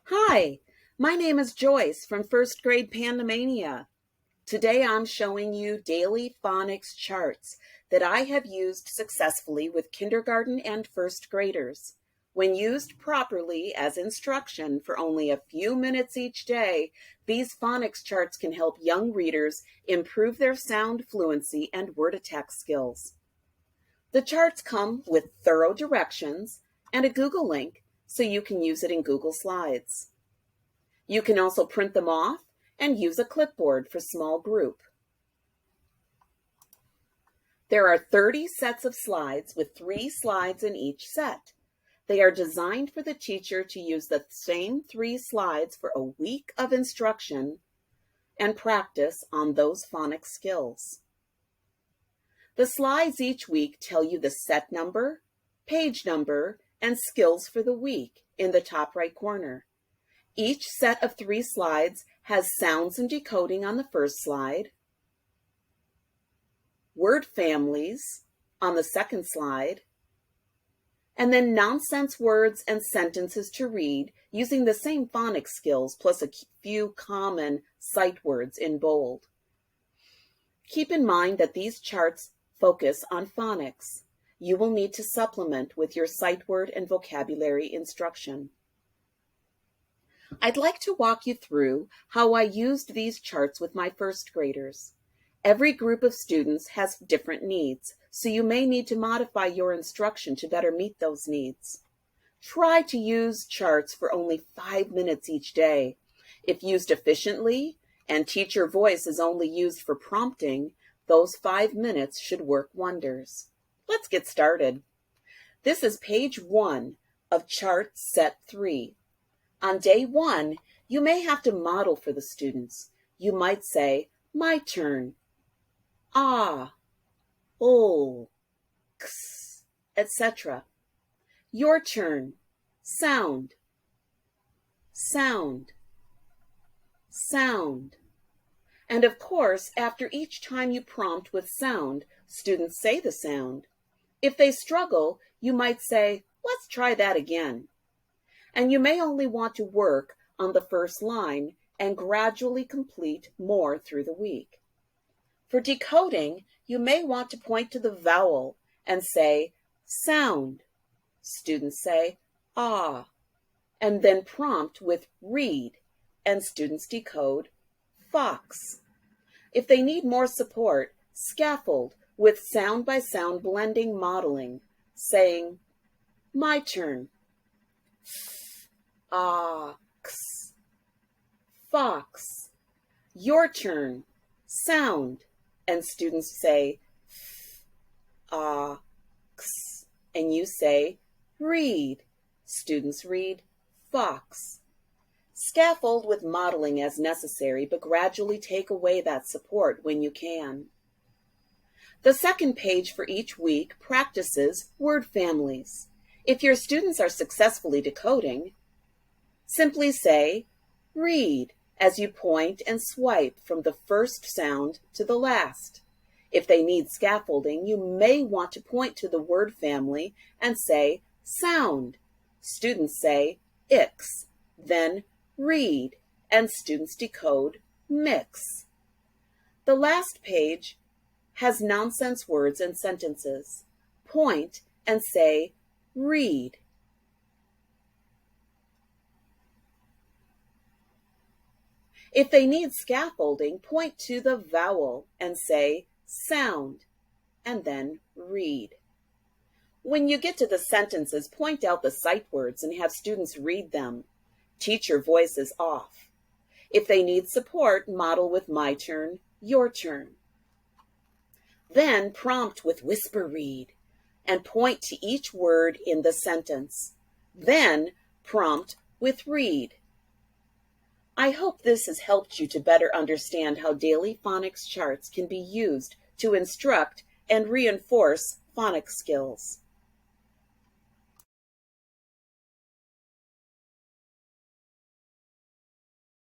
Hi, my name is Joyce from First Grade Pandemania. Today I'm showing you daily phonics charts that I have used successfully with kindergarten and first graders. When used properly as instruction for only a few minutes each day, these phonics charts can help young readers improve their sound fluency and word attack skills. The charts come with thorough directions and a Google link so you can use it in Google Slides. You can also print them off and use a clipboard for small group. There are 30 sets of slides with 3 slides in each set. They are designed for the teacher to use the same 3 slides for a week of instruction and practice on those phonics skills. The slides each week tell you the set number, page number, and skills for the week in the top right corner. Each set of 3 slides has sounds and decoding on the first slide, word families on the second slide, and then nonsense words and sentences to read using the same phonics skills plus a few common sight words in bold. Keep in mind that these charts focus on phonics. You will need to supplement with your sight word and vocabulary instruction. I'd like to walk you through how I used these charts with my first graders. Every group of students has different needs, so you may need to modify your instruction to better meet those needs. Try to use charts for only 5 minutes each day. If used efficiently and teacher voice is only used for prompting, those 5 minutes should work wonders. Let's get started. This is page 1 of chart set 3. On day 1, you may have to model for the students. You might say, my turn, ah, oh, x, etc. Your turn, sound, sound, sound. And of course, after each time you prompt with sound, students say the sound. If they struggle, you might say, let's try that again. And you may only want to work on the first line and gradually complete more through the week. For decoding, you may want to point to the vowel and say, sound. Students say, ah, and then prompt with read, and students decode, fox. If they need more support, scaffold with sound-by-sound blending modeling, saying, my turn, ox, fox. Your turn, sound, and students say, ox, and you say, read. Students read, fox. Scaffold with modeling as necessary, but gradually take away that support when you can. The second page for each week practices word families. If your students are successfully decoding, simply say, read, as you point and swipe from the first sound to the last. If they need scaffolding, you may want to point to the word family and say, sound. Students say, ix, then read, and students decode, mix. The last page has nonsense words and sentences. Point and say, read. If they need scaffolding, point to the vowel and say, sound, and then read. When you get to the sentences, point out the sight words and have students read them. Teacher voice is off. If they need support, model with my turn, your turn. Then prompt with whisper read and point to each word in the sentence. Then prompt with read. I hope this has helped you to better understand how daily phonics charts can be used to instruct and reinforce phonics skills.